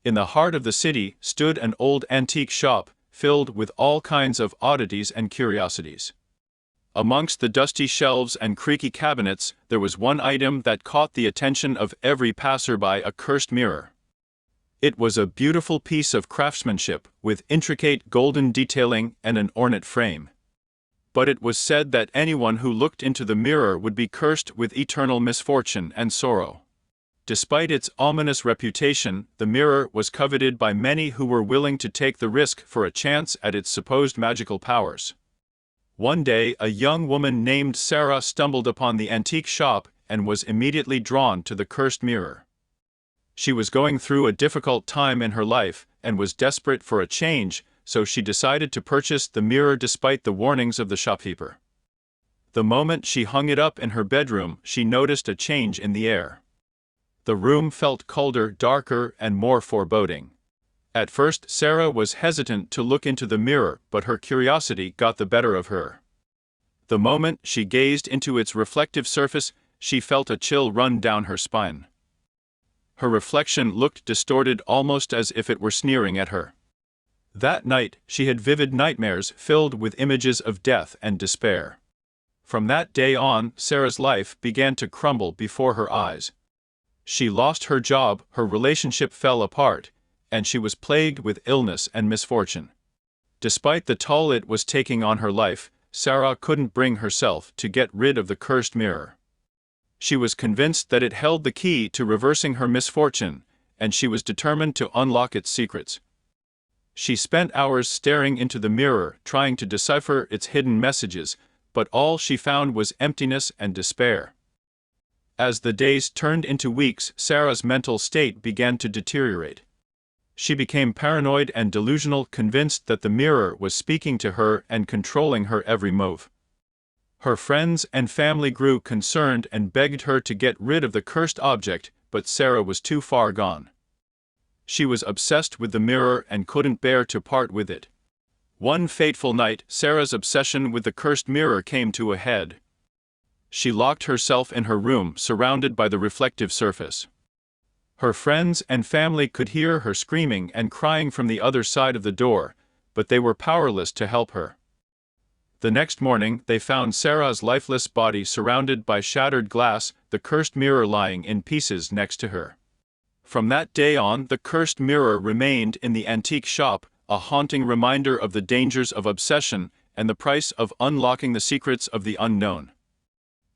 In the heart of the city stood an old antique shop, filled with all kinds of oddities and curiosities. Amongst the dusty shelves and creaky cabinets, there was one item that caught the attention of every passerby: a cursed mirror. It was a beautiful piece of craftsmanship, with intricate golden detailing and an ornate frame. But it was said that anyone who looked into the mirror would be cursed with eternal misfortune and sorrow. Despite its ominous reputation, the mirror was coveted by many who were willing to take the risk for a chance at its supposed magical powers. One day, a young woman named Sarah stumbled upon the antique shop and was immediately drawn to the cursed mirror. She was going through a difficult time in her life and was desperate for a change, so she decided to purchase the mirror despite the warnings of the shopkeeper. The moment she hung it up in her bedroom, she noticed a change in the air. The room felt colder, darker, and more foreboding. At first, Sarah was hesitant to look into the mirror, but her curiosity got the better of her. The moment she gazed into its reflective surface, she felt a chill run down her spine. Her reflection looked distorted, almost as if it were sneering at her. That night, she had vivid nightmares filled with images of death and despair. From that day on, Sarah's life began to crumble before her eyes. She lost her job, her relationship fell apart, and she was plagued with illness and misfortune. Despite the toll it was taking on her life, Sarah couldn't bring herself to get rid of the cursed mirror. She was convinced that it held the key to reversing her misfortune, and she was determined to unlock its secrets. She spent hours staring into the mirror, trying to decipher its hidden messages, but all she found was emptiness and despair. As the days turned into weeks, Sarah's mental state began to deteriorate. She became paranoid and delusional, convinced that the mirror was speaking to her and controlling her every move. Her friends and family grew concerned and begged her to get rid of the cursed object, but Sarah was too far gone. She was obsessed with the mirror and couldn't bear to part with it. One fateful night, Sarah's obsession with the cursed mirror came to a head. She locked herself in her room, surrounded by the reflective surface. Her friends and family could hear her screaming and crying from the other side of the door, but they were powerless to help her. The next morning, they found Sarah's lifeless body surrounded by shattered glass, the cursed mirror lying in pieces next to her. From that day on, the cursed mirror remained in the antique shop, a haunting reminder of the dangers of obsession and the price of unlocking the secrets of the unknown.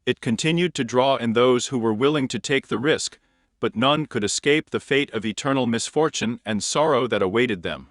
It continued to draw in those who were willing to take the risk, but none could escape the fate of eternal misfortune and sorrow that awaited them.